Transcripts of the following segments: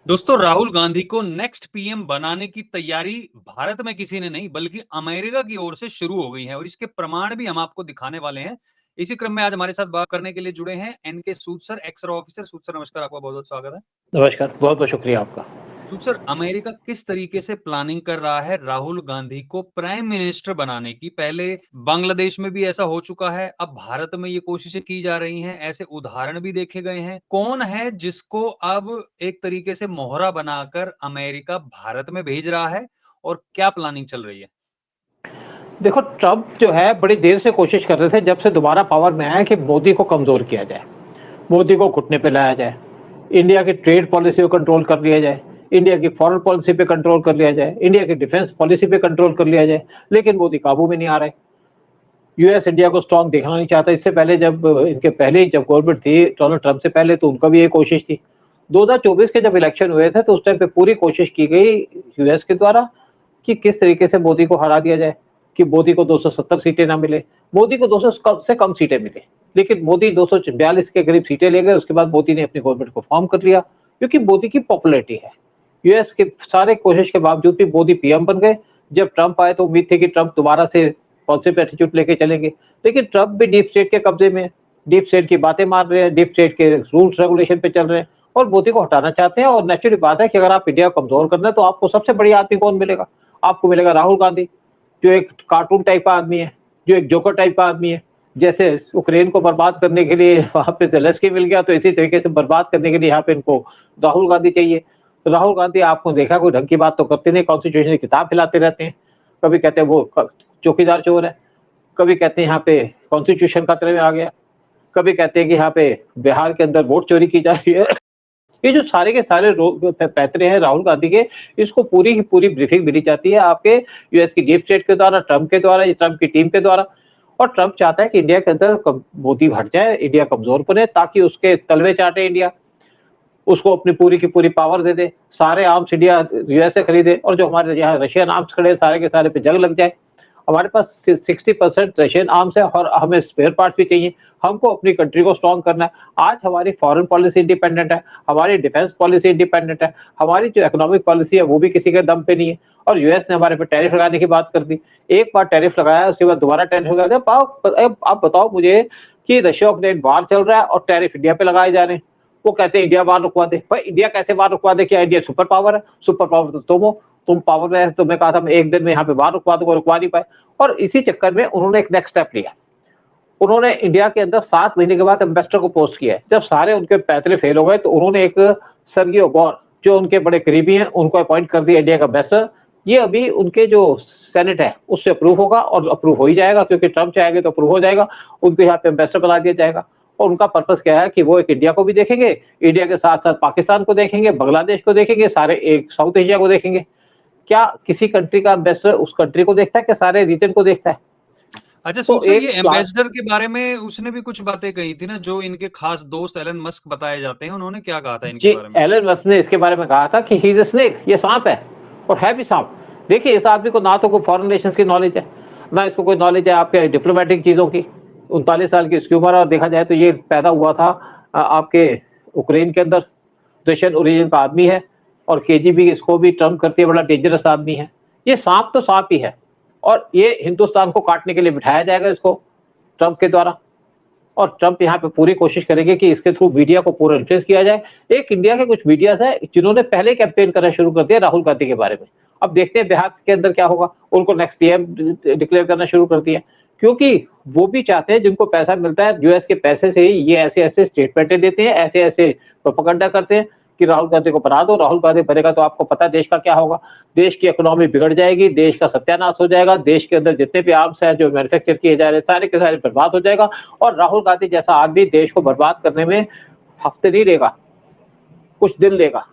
दोस्तों, राहुल गांधी को next PM बनाने की तैयारी भारत में किसी ने नहीं बल्कि अमेरिका की ओर से शुरू हो गई है और इसके प्रमाण भी हम आपको दिखाने वाले हैं। इसी क्रम में आज हमारे साथ बात करने के लिए जुड़े हैं एनके सूद सर, एक्स ऑफिसर। सूद सर, नमस्कार, आपका बहुत बहुत स्वागत है। नमस्कार, बहुत बहुत शुक्रिया आपका। सूद सर, अमेरिका किस तरीके से प्लानिंग कर रहा है राहुल गांधी को प्राइम मिनिस्टर बनाने की? पहले बांग्लादेश में भी ऐसा हो चुका है, अब भारत में ये कोशिशें की जा रही हैं, ऐसे उदाहरण भी देखे गए हैं। कौन है जिसको अब एक तरीके से मोहरा बनाकर अमेरिका भारत में भेज रहा है और क्या प्लानिंग चल रही है? देखो, ट्रम्प जो है बड़ी देर से कोशिश कर रहे थे जब से दोबारा पावर में आए कि मोदी को कमज़ोर किया जाए, मोदी को घुटने पे लाया जाए, इंडिया की ट्रेड पॉलिसी को कंट्रोल कर लिया जाए, इंडिया की फॉरेन पॉलिसी पे कंट्रोल कर लिया जाए, इंडिया की डिफेंस पॉलिसी पे कंट्रोल कर लिया जाए। लेकिन मोदी काबू में नहीं आ रहे। यूएस इंडिया को स्ट्रांग देखना नहीं चाहता। इससे पहले जब इनके पहले जब गवर्नमेंट थी डोनाल्ड ट्रम्प से पहले, तो उनका भी ये कोशिश थी। 2024 के जब इलेक्शन हुए थे तो उस टाइम पे पूरी कोशिश की गई यूएस के द्वारा कि किस तरीके से मोदी को हरा दिया जाए, कि मोदी को 270 सीटें ना मिले, मोदी को 200 से कम सीटें मिले। लेकिन मोदी 242 के करीब सीटें ले गए। उसके बाद मोदी ने अपनी गवर्नमेंट को फॉर्म कर लिया, क्योंकि मोदी की पॉपुलैरिटी है। यूएस के सारे कोशिश के बावजूद भी मोदी पीएम बन गए। जब ट्रंप आए तो उम्मीद थी कि ट्रंप दोबारा से पॉजिटिव एटीट्यूड लेके चलेंगे, लेकिन ट्रंप भी डीप स्टेट के कब्जे में, डीप स्टेट की बातें मार रहे हैं, डीप स्टेट के रूल्स रेगुलेशन पे चल रहे हैं और मोदी को हटाना चाहते हैं। और नेचुरली बात है कि अगर आप इंडिया को कमजोर करना है तो आपको सबसे बड़ी आदमी कौन मिलेगा? आपको मिलेगा राहुल गांधी, जो एक कार्टून टाइप का आदमी है, जो एक जोकर टाइप का आदमी है। जैसे यूक्रेन को बर्बाद करने के लिए वहां पे जेलेंस्की मिल गया, तो इसी तरीके से बर्बाद करने के लिए यहाँ पे इनको राहुल गांधी चाहिए। तो राहुल गांधी आपको देखा कोई ढंग की बात तो करते नहीं, कॉन्स्टिट्यूशन की किताब खिलाते रहते हैं। कभी कहते हैं वो चौकीदार चोर है, कभी कहते हैं यहाँ पे कॉन्स्टिट्यूशन खतरे में आ गया, कभी कहते हैं कि यहाँ पे बिहार के अंदर वोट चोरी की जा रही है। ये जो सारे के सारे पैतरे हैं राहुल गांधी के, इसको पूरी की पूरी ब्रीफिंग मिली जाती है आपके यूएस की डीप स्टेट के द्वारा, ट्रंप के द्वारा, ट्रंप की टीम के द्वारा। और ट्रंप चाहता है कि इंडिया के अंदर मोदी हट जाए, इंडिया कमजोर बने, ताकि उसके तलवे चाटे इंडिया, उसको अपनी पूरी की पूरी पावर दे दे, सारे आर्म्स इंडिया यूएस से खरीदे और जो हमारे यहाँ रशियन आर्म्स खड़े सारे के सारे पे जंग लग जाए। हमारे पास 60% रशियन आर्म्स है और हमें स्पेयर पार्ट्स भी चाहिए। हमको अपनी कंट्री को स्ट्रॉन्ग करना है। आज हमारी फॉरेन पॉलिसी इंडिपेंडेंट है, हमारी डिफेंस पॉलिसी इंडिपेंडेंट है, हमारी जो इकोनॉमिक पॉलिसी है वो भी किसी के दम पे नहीं है। और यूएस ने हमारे पे टैरिफ लगाने की बात कर दी। एक बार टैरिफ लगाया, उसके बाद दोबारा टैरिफ लगा दिया। आप बताओ मुझे कि रशिया यूक्रेन वार चल रहा है और टैरिफ इंडिया पे लगाए जा रहे हैं। वो कहते हैं इंडिया वार रुकवा दे। भाई इंडिया कैसे वार रुकवा दे? क्या इंडिया सुपर पावर है? सुपर पावर तो तुम हो, तुम पावर में है। तो मैं कहा था मैं एक दिन में यहाँ पे वार रुकवा दूंगा, रुकवा नहीं पाए। और इसी चक्कर में उन्होंने एक नेक्स्ट स्टेप लिया। उन्होंने इंडिया के अंदर 7 महीने के बाद एम्बेसडर को पोस्ट किया है। जब सारे उनके पैतरे फेल हो गए तो उन्होंने एक सर्गियो गौर, जो उनके बड़े करीबी हैं, उनको अपॉइंट कर दिया इंडिया का एम्बेसडर। ये अभी उनके जो सेनेट है उससे अप्रूव होगा और अप्रूव हो ही जाएगा, क्योंकि ट्रंप चाहेंगे तो अप्रूव हो जाएगा। उनको यहाँ पे एम्बेसडर बना दिया जाएगा। और उनका पर्पस क्या है कि वो एक इंडिया को भी देखेंगे, इंडिया के साथ साथ पाकिस्तान को देखेंगे, बांग्लादेश को देखेंगे, सारे एक साउथ एशिया को देखेंगे। क्या किसी कंट्री का एम्बेसडर उस कंट्री को देखता है कि सारे रीजन को देखता है? अच्छा तो सूद सर, ये एक प्लान। एम्बेसडर के बारे में उसने भी कुछ बातें कही थी ना, जो इनके खास दोस्त एलन मस्क बताए जाते हैं, उन्होंने क्या कहा था इनके जी, बारे में? एलन मस्क ने इसके बारे में कहा था कि ही इज अ स्नेक, ये सांप है और है भी सांप। देखिए, इस आदमी को ना तो कोई फॉरेन रिलेशंस की नॉलेज है, ना इसको कोई नॉलेज है आपके डिप्लोमेटिक चीजों की। 39 साल की इसकी उम्र, और देखा जाए तो ये पैदा हुआ था आपके यूक्रेन के अंदर। रशियन ओरिजिन का आदमी है और केजीबी इसको भी टर्म करती है, बड़ा डेंजरस आदमी है। ये सांप तो सांप ही है और ये हिंदुस्तान को काटने के लिए बिठाया जाएगा इसको ट्रंप के द्वारा। और ट्रंप यहाँ पे पूरी कोशिश करेंगे कि इसके थ्रू मीडिया को पूरा इन्फ्लुएंस किया जाए। एक इंडिया के कुछ मीडिया है जिन्होंने पहले कैंपेन करना शुरू कर दिया राहुल गांधी के बारे में। अब देखते हैं बिहार के अंदर क्या होगा। उनको नेक्स्ट पीएम डिक्लेयर करना शुरू कर दिया, क्योंकि वो भी चाहते हैं, जिनको पैसा मिलता है यूएस के पैसे से ही, ये ऐसे ऐसे स्टेटमेंटें देते हैं, ऐसे ऐसे प्रोपेगेंडा करते हैं कि राहुल गांधी को बना दो, राहुल गांधी बनेगा तो आपको पता है देश का क्या होगा। देश की इकोनॉमी बिगड़ जाएगी, देश का सत्यानाश हो जाएगा, देश के अंदर जितने भी आर्म्स हैं जो मैन्युफैक्चर किए जा रहे हैं सारे के सारे बर्बाद हो जाएगा। और राहुल गांधी जैसा आदमी देश को बर्बाद करने में हफ्ते नहीं लेगा, कुछ दिन लेगा।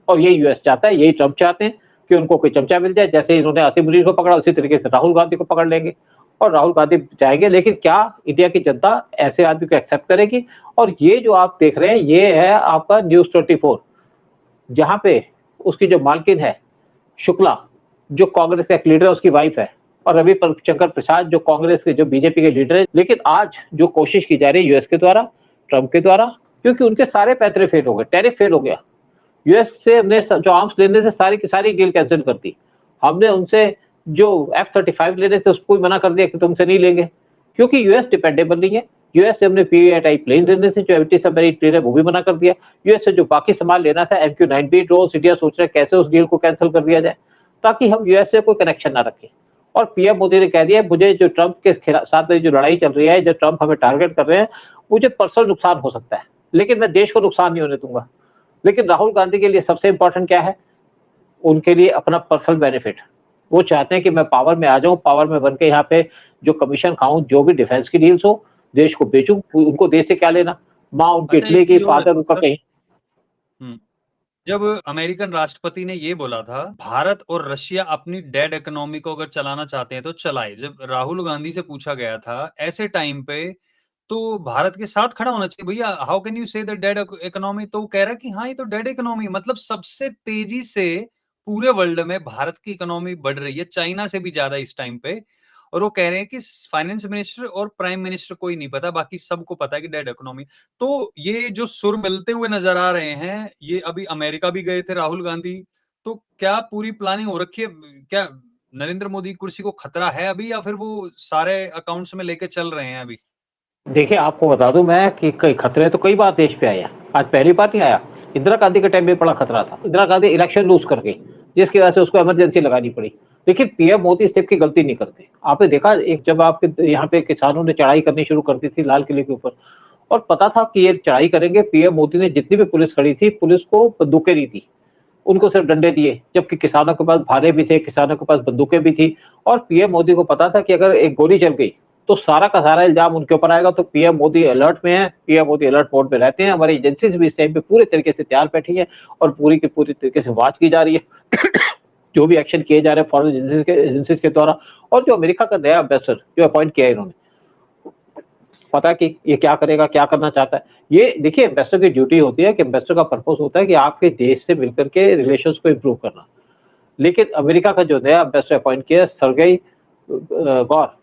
और यही यूएस चाहता है, यही ट्रंप चाहते हैं कि उनको कोई चमचा मिल जाए। जैसे इन्होंने आसिम मुनीर को पकड़ा, उसी तरीके से राहुल गांधी को पकड़ लेंगे और राहुल गांधी जाएंगे। लेकिन क्या इंडिया की जनता ऐसे आदमी को एक्सेप्ट करेगी? और ये जो आप देख रहे हैं ये है आपका न्यूज 24, जहां पे उसकी जो मालकिन है शुक्ला, जो कांग्रेस का एक लीडर है, उसकी वाइफ है, और रवि शंकर प्रसाद जो कांग्रेस के, जो बीजेपी के लीडर है। लेकिन आज जो कोशिश की जा रही है यूएस के द्वारा, ट्रंप के द्वारा, क्योंकि उनके सारे पैतरे फेल हो गए, टैरिफ फेल हो गया, यूएस से हमने जो आर्म्स लेने थे सारी की सारी डील कैंसिल कर दी। हमने उनसे जो F-35 लेने थे उसको भी मना कर दिया कि तुमसे नहीं लेंगे, क्योंकि यूएस डिपेंडेबल नहीं है। यूएस से हमने P-8 टाइप प्लेन लेने थे जो एंटी सबमरीन प्लेन है वो भी मना कर दिया। यूएस से जो बाकी सामान लेना था MQ-9B ड्रोन, इंडिया सोच रहा है कैसे उस डील को कैंसिल कर दिया जाए ताकि हम यूएस से कोई कनेक्शन ना रखें। और पीएम मोदी ने कह दिया मुझे जो ट्रंप के साथ जो लड़ाई चल रही है, जो ट्रंप हमें टारगेट कर रहे हैं, मुझे पर्सनल नुकसान हो सकता है लेकिन मैं देश को नुकसान नहीं होने दूंगा। लेकिन राहुल गांधी के लिए सबसे इंपॉर्टेंट क्या है? उनके लिए अपना पर्सनल बेनिफिट। वो चाहते हैं कि मैं पावर में आ जाऊं, पावर में बन के यहाँ पे जो कमीशन खाऊं, जो भी डिफेंस की डील्स हो, देश को बेचूं। उनको देश से क्या लेना? माँ उनकी अच्छा, एक इटली की, चीज और फादर उनका जब कहीं। हम्म, जब अमेरिकन राष्ट्रपति ने ये बोला था भारत और रशिया अपनी डेड इकोनॉमी को अगर चलाना चाहते हैं तो चलाए, जब राहुल गांधी से पूछा गया था ऐसे टाइम पे, तो भारत के साथ खड़ा होना चाहिए भैया, हाउ कैन यू से द डेड इकोनॉमी, तो वो कह रहा है कि हाँ ये तो डेड इकोनॉमी, मतलब सबसे तेजी से पूरे वर्ल्ड में भारत की इकोनॉमी बढ़ रही है, चाइना से भी ज्यादा इस टाइम पे। और वो कह रहे हैं कि फाइनेंस मिनिस्टर और प्राइम मिनिस्टर को ही नहीं पता, बाकी सबको पता है कि डेड इकोनॉमी। तो ये जो सुर मिलते हुए नजर आ रहे हैं, ये अभी अमेरिका भी गए थे राहुल गांधी, तो क्या पूरी प्लानिंग हो रखी है? क्या नरेंद्र मोदी की कुर्सी को खतरा है अभी, या फिर वो सारे अकाउंट्स में लेके चल रहे हैं अभी? देखिए आपको बता दूं मैं कि कई खतरे तो कई बार देश पे आए हैं, आज पहली बार नहीं आया। इंदिरा गांधी के टाइम में बड़ा खतरा था, इंदिरा गांधी इलेक्शन लूज कर गई जिसकी वजह से उसको इमरजेंसी लगानी पड़ी। लेकिन पीएम मोदी इस टाइप की गलती नहीं करते। आपने देखा एक जब आपके यहाँ पे किसानों ने चढ़ाई करनी शुरू कर दी थी लाल किले के ऊपर, और पता था कि ये चढ़ाई करेंगे, पीएम मोदी ने जितनी भी पुलिस खड़ी थी पुलिस को बंदूकें दी थी, उनको सिर्फ डंडे दिए, जबकि किसानों के पास भाले भी थे, किसानों के पास बंदूकें भी थी। और पीएम मोदी को पता था कि अगर एक गोली चल गई तो सारा का सारा इल्जाम उनके ऊपर आएगा। तो पीएम मोदी अलर्ट में है, पीएम मोदी अलर्ट मोड में रहते हैं। हमारी एजेंसीज भी इस टाइम पे पूरे तरीके से तैयार बैठी है और पूरी की पूरी तरीके से वॉच की जा रही है जो भी एक्शन किए जा रहे हैं फॉरेन एजेंसीज के द्वारा। और जो अमेरिका का नया एम्बेसडर जो अपॉइंट किया है इन्होंने, पता है कि ये क्या करेगा, क्या करना चाहता है। ये देखिए एम्बेसडर की ड्यूटी होती है कि एम्बेसडर का पर्पस होता है कि आपके देश से मिलकर के रिलेशंस को इम्प्रूव करना। लेकिन अमेरिका का जो नया एम्बेसडर अपॉइंट किया सर्गेई गौर,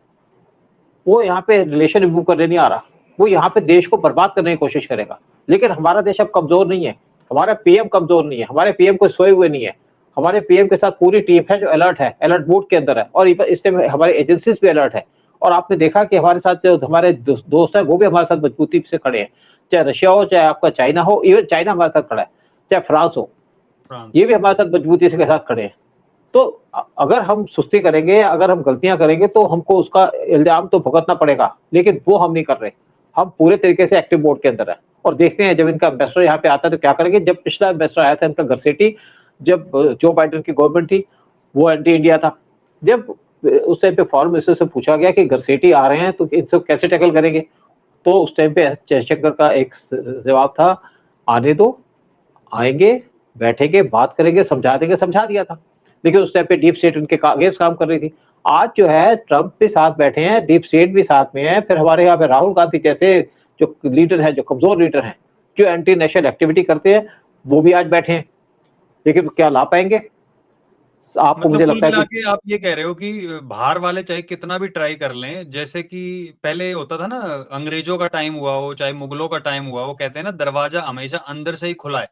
वो यहाँ पे रिलेशन इम्प्रूव करने नहीं आ रहा, वो यहाँ पे देश को बर्बाद करने की कोशिश करेगा। लेकिन हमारा देश अब कमजोर नहीं है, हमारा पीएम कमजोर नहीं है, हमारे पीएम कोई सोए हुए नहीं है। हमारे पीएम के साथ पूरी टीम है जो अलर्ट है, अलर्ट मोड के अंदर है, और इस टाइम हमारे एजेंसीज भी अलर्ट है। और आपने देखा कि हमारे साथ जो हमारे दोस्त है वो भी हमारे साथ मजबूती से खड़े हैं, चाहे रशिया हो, चाहे आपका चाइना हो, इवन चाइना हमारे साथ खड़ा है, चाहे फ्रांस हो, ये फ्रांस। भी हमारे साथ मजबूती से के साथ खड़े हैं। तो अगर हम सुस्ती करेंगे, अगर हम गलतियां करेंगे तो हमको उसका इल्जाम तो भुगतना पड़ेगा, लेकिन वो हम नहीं कर रहे। हम पूरे तरीके से एक्टिव मोड के अंदर है और देखते हैं जब इनका एम्बेसडर यहाँ पे आता है तो क्या करेंगे। जब पिछला एम्बेसडर आया था इनका घरसेटी, जब जो बाइडेन की गवर्नमेंट थी, वो एंटी इंडिया था। जब उस टाइम पे फॉरेन मिनिस्टर से पूछा गया कि घरसेटी आ रहे हैं तो इनको कैसे टैकल करेंगे, तो उस टाइम पे जयशंकर का एक जवाब था, आने दो, आएंगे, बैठेंगे, बात करेंगे, समझा देंगे। समझा दिया था। देखिए उस टाइम पे डीप स्टेट उनके अगेंस्ट काम कर रही थी। आज जो है ट्रंप भी साथ बैठे हैं, डीप स्टेट भी साथ में है, फिर हमारे यहाँ पे राहुल गांधी जैसे जो लीडर है, जो कमजोर लीडर हैं, जो एंटी नेशनल एक्टिविटी करते हैं, वो भी आज बैठे हैं। लेकिन क्या ला पाएंगे? आपको मतलब मुझे कुल लगता है मिला कि के आप ये कह रहे हो कि बाहर वाले चाहे कितना भी ट्राई कर लें, जैसे कि पहले होता था ना, अंग्रेजों का टाइम हुआ हो चाहे मुगलों का टाइम हुआ हो, कहते हैं ना दरवाजा हमेशा अंदर से ही खुला है।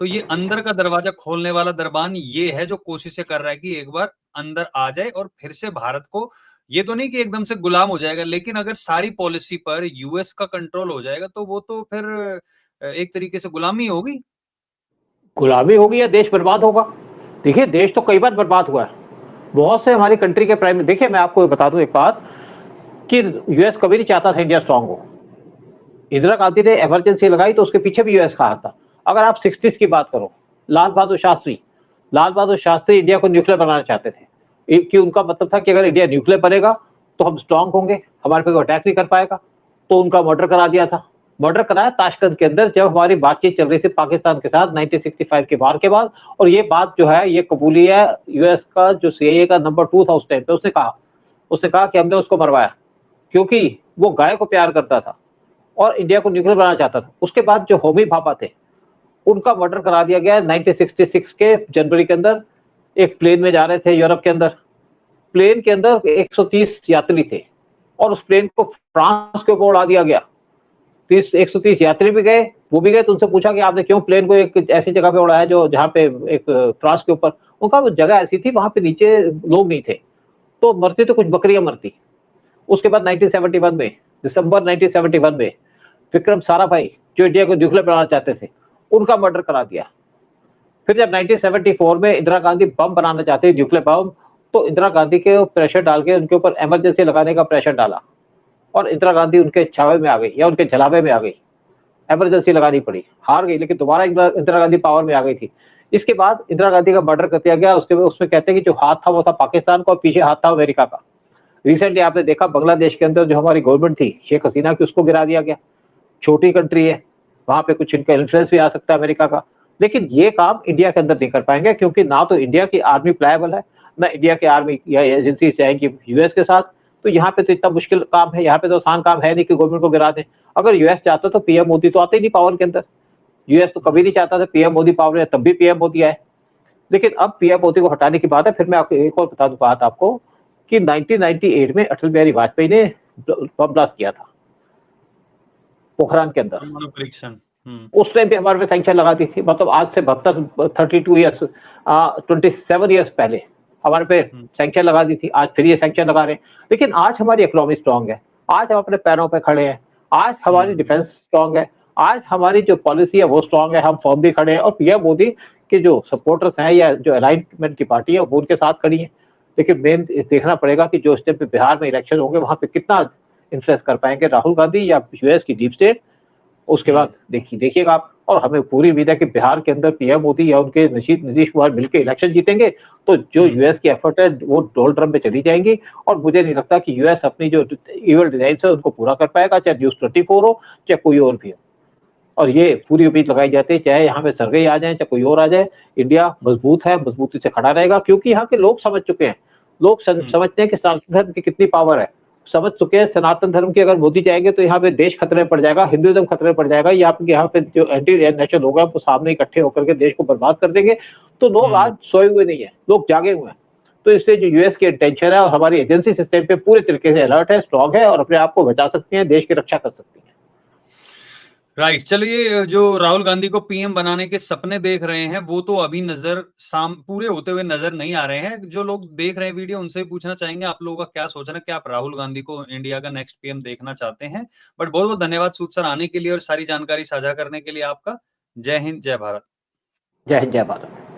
तो ये अंदर का दरवाजा खोलने वाला दरबान ये है जो कोशिशें कर रहा है कि एक बार अंदर आ जाए और फिर से भारत को, ये तो नहीं कि एकदम से गुलाम हो जाएगा, लेकिन अगर सारी पॉलिसी पर यूएस का कंट्रोल हो जाएगा तो वो तो फिर एक तरीके से गुलामी होगी। गुलामी होगी या देश बर्बाद होगा। देखिए देश तो कई बार बर्बाद हुआ है। बहुत से हमारी कंट्री के प्राइम, देखिए मैं आपको बता दूं एक बात कि यूएस कभी नहीं चाहता था इंडिया स्ट्रांग हो। इंदिरा गांधी ने इमरजेंसी लगाई तो उसके पीछे भी यूएस का हाथ था। अगर आप 60s की बात करो, लाल बहादुर शास्त्री, लाल बहादुर शास्त्री इंडिया को न्यूक्लियर बनाना चाहते थे कि उनका मतलब था कि अगर इंडिया न्यूक्लियर बनेगा तो हम स्ट्रांग होंगे, हमारे पे अटैक नहीं कर पाएगा। तो उनका मर्डर करा दिया था। मर्डर कराया ताशकंद के अंदर जब हमारी बातचीत चल रही थी पाकिस्तान के साथ 1965 के वार के बाद। और ये बात जो है ये कबूली है यूएस का जो सीआईए का नंबर 2 था उस टाइम पे, उसने कहा कि हमने उसको मरवाया क्योंकि वो गाय को प्यार करता था और इंडिया को न्यूक्लियर बनाना चाहता था। उसके बाद जो होमी भाभा थे उनका मर्डर करा दिया गया 1966 के जनवरी के अंदर। एक प्लेन में जा रहे थे यूरोप के अंदर, प्लेन के अंदर 130 यात्री थे और उस प्लेन को फ्रांस के ऊपर उड़ा दिया गया। 130 यात्री भी गए, वो भी गए, तो उनसे पूछा कि आपने क्यों प्लेन को एक ऐसी जगह पे उड़ाया जो जहाँ पे एक क्रॉस के ऊपर, उनका वो जगह ऐसी थी, वहाँ पे नीचे लोग नहीं थे, तो मरती तो कुछ बकरियां मरती। उसके बाद 1971 में, दिसंबर 1971 में विक्रम साराभाई, जो इंडिया को न्यूक्लियर बनाना चाहते थे, उनका मर्डर करा दिया। फिर जब 1974 में इंदिरा गांधी बम बनाना चाहते थे, न्यूक्लियर बम, तो इंदिरा गांधी के प्रेशर डाल के उनके ऊपर इमरजेंसी लगाने का प्रेशर डाला, और इंदिरा गांधी उनके छावे में आ गई या उनके जलावे में आ गई, इमरजेंसी लगानी पड़ी, हार गई, लेकिन दोबारा इंदिरा गांधी पावर में आ गई थी। इसके बाद इंदिरा गांधी का मर्डर कर दिया गया। उसके उसमें कहते हैं कि जो हाथ था वो था पाकिस्तान का और पीछे हाथ था अमेरिका का। रिसेंटली आपने देखा बांग्लादेश के अंदर जो हमारी गवर्नमेंट थी शेख हसीना की, उसको गिरा दिया गया। छोटी कंट्री है, वहां पे कुछ इनका इन्फ्लुएंस भी आ सकता है अमेरिका का, लेकिन ये काम इंडिया के अंदर नहीं कर पाएंगे, क्योंकि ना तो इंडिया की आर्मी प्लायबल है, ना इंडिया की आर्मी या एजेंसी जाएंगी यूएस के साथ। तो यहाँ पे तो इतना मुश्किल काम है, यहाँ पे तो आसान काम है नहीं कि गवर्नमेंट को गिरा दें। अगर यूएस चाहता तो पीएम मोदी तो आते ही नहीं पावर के अंदर। यूएस तो कभी नहीं चाहता था पीएम मोदी पावर में, तब भी पीएम मोदी आए। लेकिन अब पीएम मोदी को हटाने की बात है। फिर मैं आपको एक और बता दूं बात आपको, कि 1998 में अटल बिहारी वाजपेयी ने बम ब्लास्ट किया था पोखरान के अंदर। परमाणु परीक्षण। उस टाइम पे हमारे पे सैंक्शन लगा दी थी, मतलब आज से 32 ईयर्स, 27 ईयर्स पहले हमारे पे सैंक्शन लगा दी थी। आज फिर ये सैंक्शन लगा रहे हैं, लेकिन आज हमारी इकोनॉमी स्ट्रांग है, आज हम अपने पैरों पे खड़े हैं, आज हमारी डिफेंस स्ट्रांग है, आज हमारी जो पॉलिसी है वो स्ट्रांग है, हम फॉर्म भी खड़े हैं, और पीएम मोदी के जो सपोर्टर्स हैं या जो अलाइनमेंट की पार्टी है वो उनके साथ खड़ी है। लेकिन मेन देखना पड़ेगा कि जो स्टेप पे बिहार में इलेक्शन होंगे वहां पे कितना इन्फ्लुएंस कर पाएंगे राहुल गांधी या यूएस की डीप स्टेट। उसके बाद देखिएगा आप, और हमें पूरी उम्मीद है कि बिहार के अंदर पीएम मोदी या उनके नीतीश कुमार मिलकर इलेक्शन जीतेंगे, तो जो यूएस की एफर्ट है वो डोल ड्रम में चली जाएंगी। और मुझे नहीं लगता कि यूएस अपनी जो इवल डिजाइन है उनको पूरा कर पाएगा, चाहे न्यूज़ 24 हो चाहे कोई और भी हो। और ये पूरी उम्मीद लगाई जाती है, चाहे यहाँ पे सरगई आ जाए चाहे कोई और आ जाए, इंडिया मजबूत है, मजबूती से खड़ा रहेगा, क्योंकि यहाँ के लोग समझ चुके हैं। लोग समझते हैं कि सनातन धर्म की कितनी पावर है, समझ चुके हैं सनातन धर्म की अगर मोदी जाएंगे तो यहाँ पे देश खतरे में पड़ जाएगा, हिंदुइज्म खतरे में पड़ जाएगा, यहाँ पे जो एंटी नेशनल लोग हैं वो सामने इकट्ठे होकर के देश को बर्बाद कर देंगे। तो लोग आज सोए हुए नहीं है, लोग जागे हुए हैं। तो इससे जो यूएस की इंटेंशन है और हमारी एजेंसी सिस्टम पे पूरे तरीके से अलर्ट है, स्ट्रांग है, और अपने आप को बचा सकती है, देश की रक्षा कर सकती है। राइट। चलिए, जो राहुल गांधी को पीएम बनाने के सपने देख रहे हैं वो तो अभी नजर पूरे होते हुए नजर नहीं आ रहे हैं। जो लोग देख रहे हैं वीडियो उनसे पूछना चाहेंगे आप लोगों का क्या सोचना है, क्या आप राहुल गांधी को इंडिया का नेक्स्ट पीएम देखना चाहते हैं? बट बहुत बहुत धन्यवाद सूद सर आने के लिए और सारी जानकारी साझा करने के लिए आपका। जय हिंद, जय भारत। जय हिंद, जय भारत।